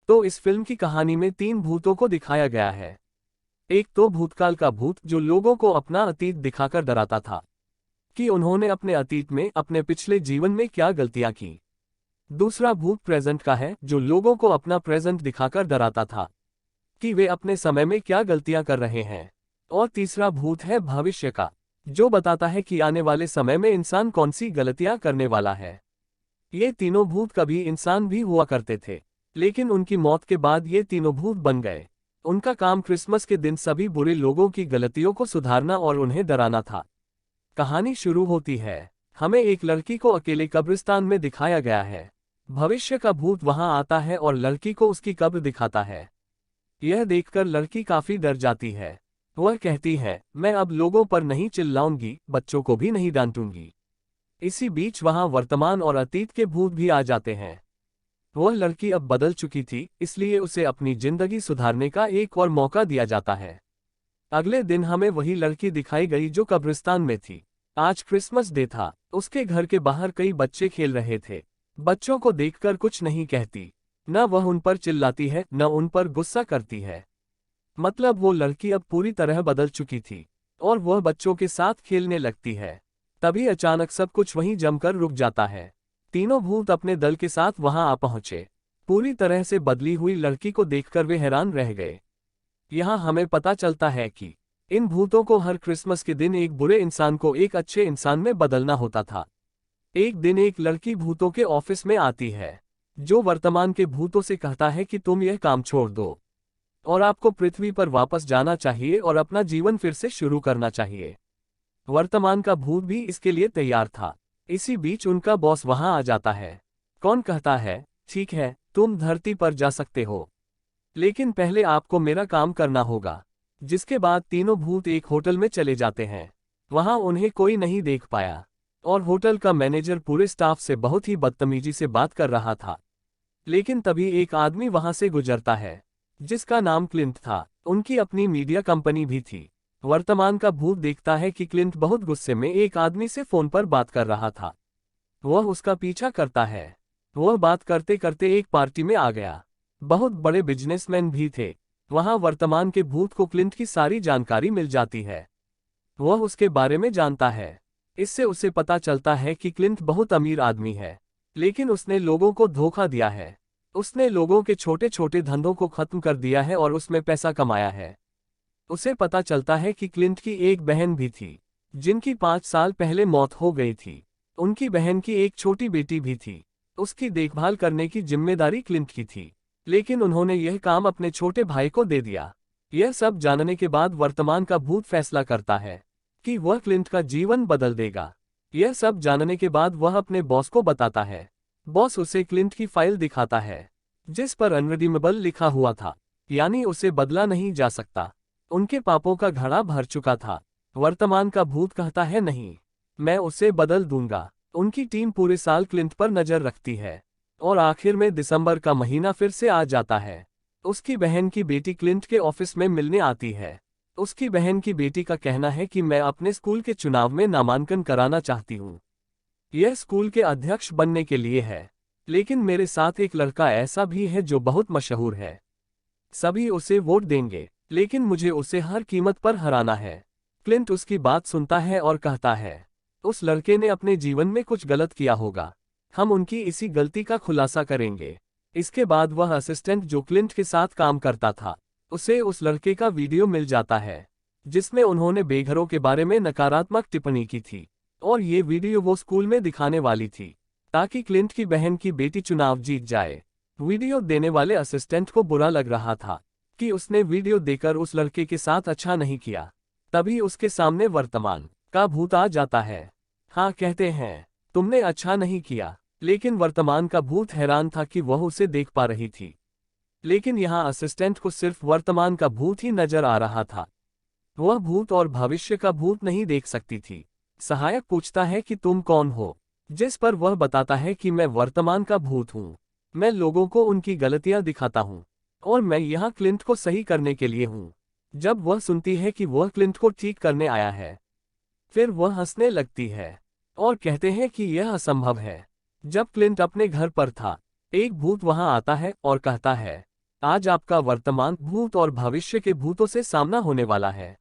तो इस फिल्म की कहानी में 3 भूतों को दिखाया गया है। एक तो भूतकाल का भूत जो लोगों को अपना अतीत दिखाकर डराता था कि उन्होंने अपने अतीत में अपने पिछले जीवन में क्या गलतियां की। दूसरा भूत प्रेजेंट का है जो लोगों को अपना प्रेजेंट दिखाकर डराता था कि वे अपने समय में क्या गलतियां कर रहे हैं। और तीसरा भूत है भविष्य का, जो बताता है कि आने वाले समय में इंसान कौन सी गलतियां करने वाला है। ये तीनों भूत कभी इंसान भी हुआ करते थे, लेकिन उनकी मौत के बाद ये तीनों भूत बन गए। उनका काम क्रिसमस के दिन सभी बुरे लोगों की गलतियों को सुधारना और उन्हें डराना था। कहानी शुरू होती है। हमें एक लड़की को अकेले कब्रिस्तान में दिखाया गया है। भविष्य का भूत वहां आता है और लड़की को उसकी कब्र दिखाता है। यह देखकर लड़की काफी डर जाती है। वह कहती है, मैं अब लोगों पर नहीं चिल्लाऊंगी, बच्चों को भी नहीं डांटूंगी। इसी बीच वहां वर्तमान और अतीत के भूत भी आ जाते हैं। वह लड़की अब बदल चुकी थी, इसलिए उसे अपनी जिंदगी सुधारने का एक और मौका दिया जाता है। अगले दिन हमें वही लड़की दिखाई गई जो कब्रिस्तान में थी। आज क्रिसमस डे था। उसके घर के बाहर कई बच्चे खेल रहे थे। बच्चों को देखकर कुछ नहीं कहती, न वह उन पर चिल्लाती है न उन पर गुस्सा करती है। मतलब वो लड़की अब पूरी तरह बदल चुकी थी और वह बच्चों के साथ खेलने लगती है। तभी अचानक सब कुछ वहीं जमकर रुक जाता है। तीनों भूत अपने दल के साथ वहां आ पहुंचे। पूरी तरह से बदली हुई लड़की को देखकर वे हैरान रह गए। यहाँ हमें पता चलता है कि इन भूतों को हर क्रिसमस के दिन एक बुरे इंसान को एक अच्छे इंसान में बदलना होता था। एक दिन एक लड़की भूतों के ऑफिस में आती है, जो वर्तमान के भूतों से कहता है कि तुम यह काम छोड़ दो और आपको पृथ्वी पर वापस जाना चाहिए और अपना जीवन फिर से शुरू करना चाहिए। वर्तमान का भूत भी इसके लिए तैयार था। इसी बीच उनका बॉस वहां आ जाता है। कौन कहता है, ठीक है, तुम धरती पर जा सकते हो, लेकिन पहले आपको मेरा काम करना होगा। जिसके बाद तीनों भूत एक होटल में चले जाते हैं। वहां उन्हें कोई नहीं देख पाया और होटल का मैनेजर पूरे स्टाफ से बहुत ही बदतमीजी से बात कर रहा था। लेकिन तभी एक आदमी वहां से गुजरता है, जिसका नाम क्लिंट था। उनकी अपनी मीडिया कंपनी भी थी। वर्तमान का भूत देखता है कि क्लिंट बहुत गुस्से में एक आदमी से फोन पर बात कर रहा था। वह उसका पीछा करता है। वह बात करते करते एक पार्टी में आ गया। बहुत बड़े बिजनेसमैन भी थे। वहां वर्तमान के भूत को क्लिंट की सारी जानकारी मिल जाती है। वह उसके बारे में जानता है। इससे उसे पता चलता है कि क्लिंट बहुत अमीर आदमी है, लेकिन उसने लोगों को धोखा दिया है। उसने लोगों के छोटे छोटे धंधों को खत्म कर दिया है और उसमें पैसा कमाया है। उसे पता चलता है कि क्लिंट की एक बहन भी थी, जिनकी 5 साल पहले मौत हो गई थी। उनकी बहन की एक छोटी बेटी भी थी। उसकी देखभाल करने की जिम्मेदारी क्लिंट की थी, लेकिन उन्होंने यह काम अपने छोटे भाई को दे दिया। यह सब जानने के बाद वर्तमान का भूत फैसला करता है कि वह क्लिंट का जीवन बदल देगा। यह सब जानने के बाद वह अपने बॉस को बताता है। बॉस उसे क्लिंट की फाइल दिखाता है, जिस पर अनरिडीमेबल लिखा हुआ था, यानी उसे बदला नहीं जा सकता। उनके पापों का घड़ा भर चुका था। वर्तमान का भूत कहता है, नहीं, मैं उसे बदल दूंगा। उनकी टीम पूरे साल क्लिंट पर नजर रखती है और आखिर में दिसंबर का महीना फिर से आ जाता है। उसकी बहन की बेटी क्लिंट के ऑफिस में मिलने आती है। उसकी बहन की बेटी का कहना है कि मैं अपने स्कूल के चुनाव में नामांकन कराना चाहती हूँ। यह स्कूल के अध्यक्ष बनने के लिए है, लेकिन मेरे साथ एक लड़का ऐसा भी है जो बहुत मशहूर है। सभी उसे वोट देंगे, लेकिन मुझे उसे हर कीमत पर हराना है। क्लिंट उसकी बात सुनता है और कहता है, उस लड़के ने अपने जीवन में कुछ गलत किया होगा। हम उनकी इसी गलती का खुलासा करेंगे। इसके बाद वह असिस्टेंट जो क्लिंट के साथ काम करता था, उसे उस लड़के का वीडियो मिल जाता है, जिसमें उन्होंने बेघरों के बारे में नकारात्मक टिप्पणी की थी। और ये वीडियो वो स्कूल में दिखाने वाली थी, ताकि क्लिंट की बहन की बेटी चुनाव जीत जाए। वीडियो देने वाले असिस्टेंट को बुरा लग रहा था कि उसने वीडियो देकर उस लड़के के साथ अच्छा नहीं किया। तभी उसके सामने वर्तमान का भूत आ जाता है। हाँ, कहते हैं, तुमने अच्छा नहीं किया। लेकिन वर्तमान का भूत हैरान था कि वह उसे देख पा रही थी, लेकिन यहाँ असिस्टेंट को सिर्फ वर्तमान का भूत ही नजर आ रहा था। वह भूत और भविष्य का भूत नहीं देख सकती थी। सहायक पूछता है कि तुम कौन हो, जिस पर वह बताता है कि मैं वर्तमान का भूत हूँ। मैं लोगों को उनकी गलतियां दिखाता हूँ और मैं यहाँ क्लिंट को सही करने के लिए हूँ। जब वह सुनती है कि वह क्लिंट को ठीक करने आया है, फिर वह हंसने लगती है और कहते हैं कि यह असंभव है। जब क्लिंट अपने घर पर था, एक भूत वहां आता है और कहता है, आज आपका वर्तमान, भूत और भविष्य के भूतों से सामना होने वाला है।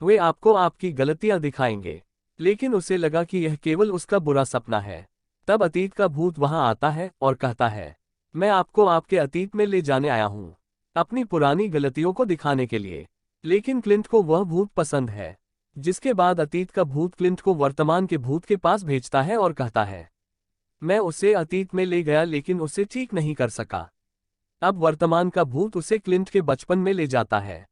वे आपको आपकी गलतियां दिखाएंगे, लेकिन उसे लगा कि यह केवल उसका बुरा सपना है। तब अतीत का भूत वहां आता है और कहता है, मैं आपको आपके अतीत में ले जाने आया हूं, अपनी पुरानी गलतियों को दिखाने के लिए। लेकिन क्लिंट को वह भूत पसंद है। जिसके बाद अतीत का भूत क्लिंट को वर्तमान के भूत के पास भेजता है और कहता है, मैं उसे अतीत में ले गया लेकिन उसे ठीक नहीं कर सका। अब वर्तमान का भूत उसे क्लिंट के बचपन में ले जाता है।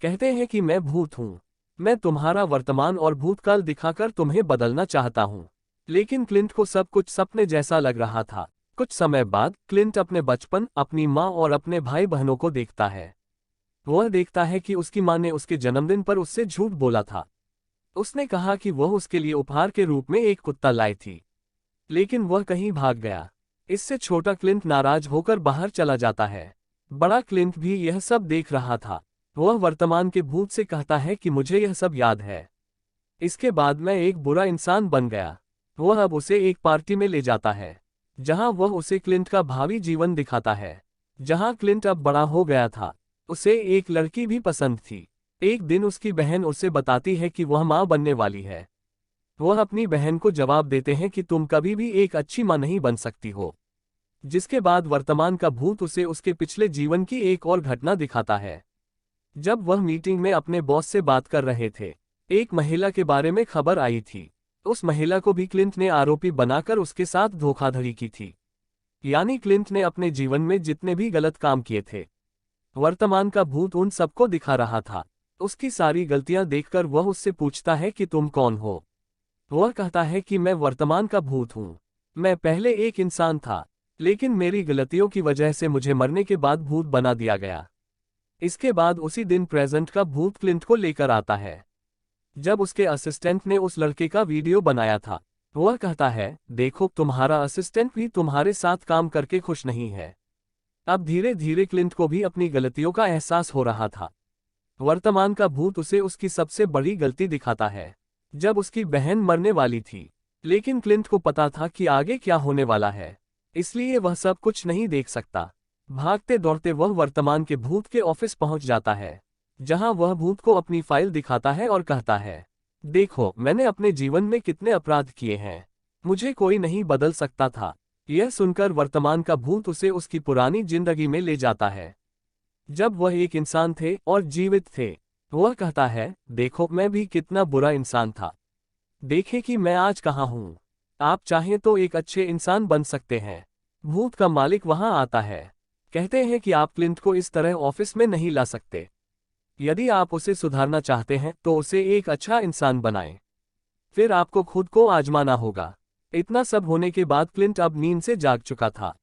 कहते हैं कि मैं भूत हूं, मैं तुम्हारा वर्तमान और भूतकाल दिखाकर तुम्हें बदलना चाहता हूं। लेकिन क्लिंट को सब कुछ सपने जैसा लग रहा था। कुछ समय बाद क्लिंट अपने बचपन, अपनी माँ और अपने भाई बहनों को देखता है। वह देखता है कि उसकी माँ ने उसके जन्मदिन पर उससे झूठ बोला था। उसने कहा कि वह उसके लिए उपहार के रूप में एक कुत्ता लाई थी, लेकिन वह कहीं भाग गया। इससे छोटा क्लिंट नाराज होकर बाहर चला जाता है। बड़ा क्लिंट भी यह सब देख रहा था। वह वर्तमान के भूत से कहता है कि मुझे यह सब याद है। इसके बाद मैं एक बुरा इंसान बन गया। वह अब उसे एक पार्टी में ले जाता है, जहां वह उसे क्लिंट का भावी जीवन दिखाता है। जहां क्लिंट अब बड़ा हो गया था। उसे एक लड़की भी पसंद थी। एक दिन उसकी बहन उसे बताती है कि वह माँ बनने वाली है। वह अपनी बहन को जवाब देते हैं कि तुम कभी भी एक अच्छी माँ नहीं बन सकती हो। जिसके बाद वर्तमान का भूत उसे उसके पिछले जीवन की एक और घटना दिखाता है। जब वह मीटिंग में अपने बॉस से बात कर रहे थे, एक महिला के बारे में खबर आई थी। उस महिला को भी क्लिंट ने आरोपी बनाकर उसके साथ धोखाधड़ी की थी। यानी क्लिंट ने अपने जीवन में जितने भी गलत काम किए थे, वर्तमान का भूत उन सबको दिखा रहा था। उसकी सारी गलतियां देखकर वह उससे पूछता है कि तुम कौन हो। वह कहता है कि मैं वर्तमान का भूत हूं। मैं पहले एक इंसान था, लेकिन मेरी गलतियों की वजह से मुझे मरने के बाद भूत बना दिया गया। इसके बाद उसी दिन प्रेजेंट का भूत क्लिंट को लेकर आता है। जब उसके असिस्टेंट ने उस लड़के का वीडियो बनाया था, वह कहता है, देखो तुम्हारा असिस्टेंट भी तुम्हारे साथ काम करके खुश नहीं है। अब धीरे धीरे क्लिंट को भी अपनी गलतियों का एहसास हो रहा था। वर्तमान का भूत उसे उसकी सबसे बड़ी गलती दिखाता है, जब उसकी बहन मरने वाली थी। लेकिन क्लिंट को पता था कि आगे क्या होने वाला है, इसलिए वह सब कुछ नहीं देख सकता। भागते दौड़ते वह वर्तमान के भूत के ऑफिस पहुंच जाता है, जहां वह भूत को अपनी फाइल दिखाता है और कहता है, देखो मैंने अपने जीवन में कितने अपराध किए हैं, मुझे कोई नहीं बदल सकता था। यह सुनकर वर्तमान का भूत उसे उसकी पुरानी जिंदगी में ले जाता है, जब वह एक इंसान थे और जीवित थे। वह कहता है, देखो मैं भी कितना बुरा इंसान था, देखें कि मैं आज कहाँ हूँ। आप चाहें तो एक अच्छे इंसान बन सकते हैं। भूत का मालिक वहां आता है। कहते हैं कि आप क्लिंट को इस तरह ऑफिस में नहीं ला सकते। यदि आप उसे सुधारना चाहते हैं तो उसे एक अच्छा इंसान बनाएं। फिर आपको खुद को आजमाना होगा। इतना सब होने के बाद क्लिंट अब नींद से जाग चुका था।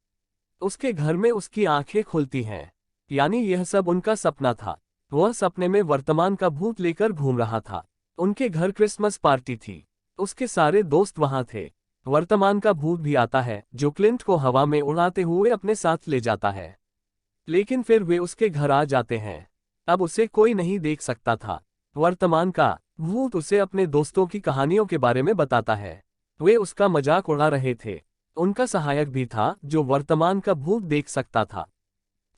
उसके घर में उसकी आंखें खुलती हैं, यानी यह सब उनका सपना था। वह सपने में वर्तमान का भूत लेकर घूम रहा था। उनके घर क्रिसमस पार्टी थी। उसके सारे दोस्त वहां थे। वर्तमान का भूत भी आता है, जो क्लिंट को हवा में उड़ाते हुए अपने साथ ले जाता है। लेकिन फिर वे उसके घर आ जाते हैं। अब उसे कोई नहीं देख सकता था। वर्तमान का भूत उसे अपने दोस्तों की कहानियों के बारे में बताता है। वे उसका मजाक उड़ा रहे थे। उनका सहायक भी था, जो वर्तमान का भूत देख सकता था।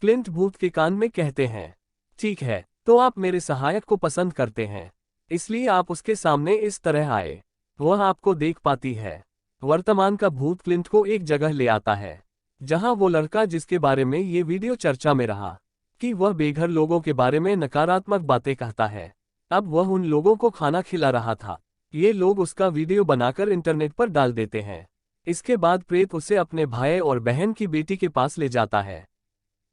क्लिंट भूत के कान में कहते हैं, ठीक है, तो आप मेरे सहायक को पसंद करते हैं, इसलिए आप उसके सामने इस तरह आए। वह आपको देख पाती है। वर्तमान का भूत क्लिंट को एक जगह ले आता है, जहां वो लड़का जिसके बारे में ये वीडियो चर्चा में रहा, कि वह बेघर लोगों के बारे में नकारात्मक बातें कहता है। अब वह उन लोगों को खाना खिला रहा था। ये लोग उसका वीडियो बनाकर इंटरनेट पर डाल देते हैं। इसके बाद प्रेत उसे अपने भाई और बहन की बेटी के पास ले जाता है।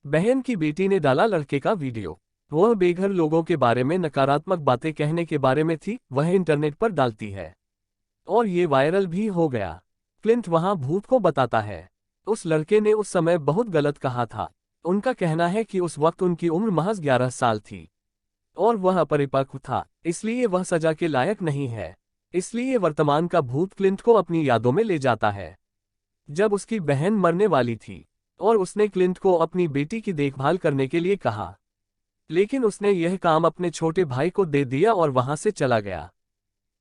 बहन की बेटी ने डाला लड़के का वीडियो। वह बेघर लोगों के बारे में नकारात्मक बातें कहने के बारे में थी, वह इंटरनेट पर डालती है और ये वायरल भी हो गया। क्लिंट वहां भूत को बताता है, उस लड़के ने उस समय बहुत गलत कहा था। उनका कहना है कि उस वक्त उनकी उम्र महज 11 साल थी और वह अपरिपक्व था, इसलिए वह सजा के लायक नहीं है। इसलिए वर्तमान का भूत क्लिंट को अपनी यादों में ले जाता है, जब उसकी बहन मरने वाली थी और उसने क्लिंट को अपनी बेटी की देखभाल करने के लिए कहा। लेकिन उसने यह काम अपने छोटे भाई को दे दिया और वहां से चला गया।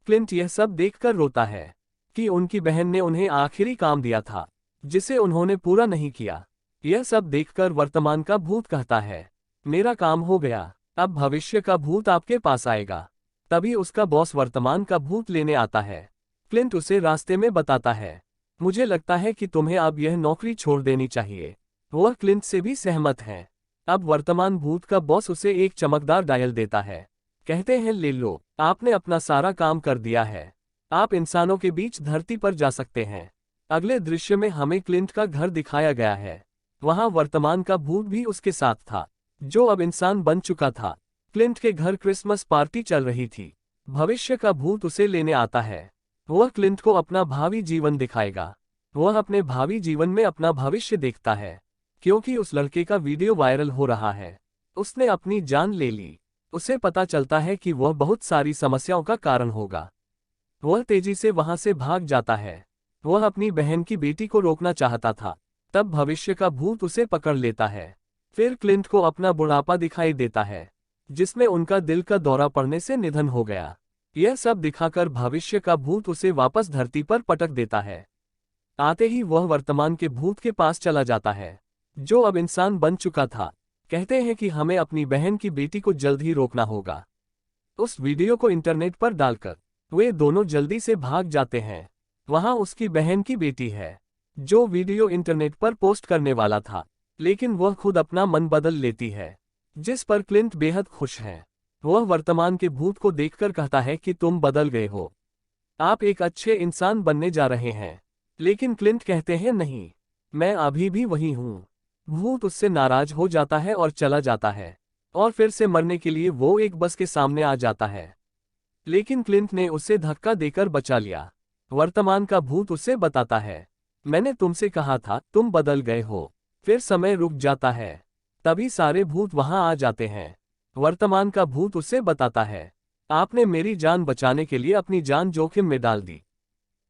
क्लिंट यह सब देखकर रोता है कि उनकी बहन ने उन्हें आखिरी काम दिया था, जिसे उन्होंने पूरा नहीं किया। यह सब देखकर वर्तमान का भूत कहता है, मेरा काम हो गया, अब भविष्य का भूत आपके पास आएगा। तभी उसका बॉस वर्तमान का भूत लेने आता है। क्लिंट उसे रास्ते में बताता है, मुझे लगता है कि तुम्हें अब यह नौकरी छोड़ देनी चाहिए। वह क्लिंट से भी सहमत है। अब वर्तमान भूत का बॉस उसे एक चमकदार डायल देता है। कहते हैं, ले लो, आपने अपना सारा काम कर दिया है, आप इंसानों के बीच धरती पर जा सकते हैं। अगले दृश्य में हमें क्लिंट का घर दिखाया गया है। वहां वर्तमान का भूत भी उसके साथ था, जो अब इंसान बन चुका था। क्लिंट के घर क्रिसमस पार्टी चल रही थी। भविष्य का भूत उसे लेने आता है। वह क्लिंट को अपना भावी जीवन दिखाएगा। वह अपने भावी जीवन में अपना भविष्य देखता है, क्योंकि उस लड़के का वीडियो वायरल हो रहा है। उसने अपनी जान ले ली। उसे पता चलता है कि वह बहुत सारी समस्याओं का कारण होगा। वह तेजी से वहां से भाग जाता है। वह अपनी बहन की बेटी को रोकना चाहता था। तब भविष्य का भूत उसे पकड़ लेता है। फिर क्लिंट को अपना बुढ़ापा दिखाई देता है, जिसमें उनका दिल का दौरा पड़ने से निधन हो गया। यह सब दिखाकर भविष्य का भूत उसे वापस धरती पर पटक देता है। आते ही वह वर्तमान के भूत के पास चला जाता है, जो अब इंसान बन चुका था। कहते हैं कि हमें अपनी बहन की बेटी को जल्द ही रोकना होगा। उस वीडियो को इंटरनेट पर डालकर वे दोनों जल्दी से भाग जाते हैं। वहां उसकी बहन की बेटी है, जो वीडियो इंटरनेट पर पोस्ट करने वाला था, लेकिन वह खुद अपना मन बदल लेती है, जिस पर क्लिंट बेहद खुश है। वह वर्तमान के भूत को देखकर कहता है कि तुम बदल गए हो, आप एक अच्छे इंसान बनने जा रहे हैं। लेकिन क्लिंट कहते हैं, नहीं, मैं अभी भी वही हूं। भूत उससे नाराज हो जाता है और चला जाता है, और फिर से मरने के लिए वो एक बस के सामने आ जाता है। लेकिन क्लिंट ने उसे धक्का देकर बचा लिया। वर्तमान का भूत उसे बताता है, मैंने तुमसे कहा था, तुम बदल गए हो। फिर समय रुक जाता है। तभी सारे भूत वहां आ जाते हैं। वर्तमान का भूत उसे बताता है, आपने मेरी जान बचाने के लिए अपनी जान जोखिम में डाल दी।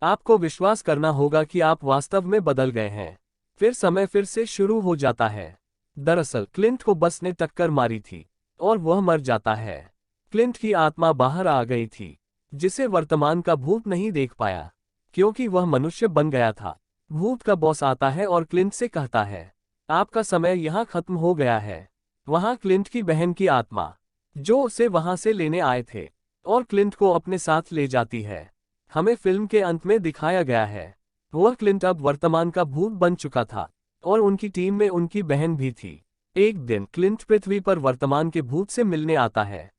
आपको विश्वास करना होगा कि आप वास्तव में बदल गए हैं। फिर समय फिर से शुरू हो जाता है। दरअसल क्लिंट को बस ने टक्कर मारी थी और वह मर जाता है। क्लिंट की आत्मा बाहर आ गई थी, जिसे वर्तमान का भूत नहीं देख पाया, क्योंकि वह मनुष्य बन गया था। भूत का बॉस आता है और क्लिंट से कहता है, आपका समय यहाँ खत्म हो गया है। वहां क्लिंट की बहन की आत्मा, जो उसे वहां से लेने आए थे, और क्लिंट को अपने साथ ले जाती है। हमें फिल्म के अंत में दिखाया गया है, वह क्लिंट अब वर्तमान का भूत बन चुका था, और उनकी टीम में उनकी बहन भी थी। एक दिन क्लिंट पृथ्वी पर वर्तमान के भूत से मिलने आता है,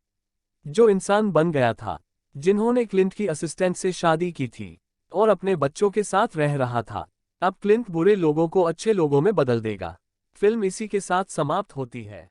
जो इंसान बन गया था, जिन्होंने क्लिंट की असिस्टेंट से शादी की थी और अपने बच्चों के साथ रह रहा था। अब क्लिंट बुरे लोगों को अच्छे लोगों में बदल देगा। फिल्म इसी के साथ समाप्त होती है।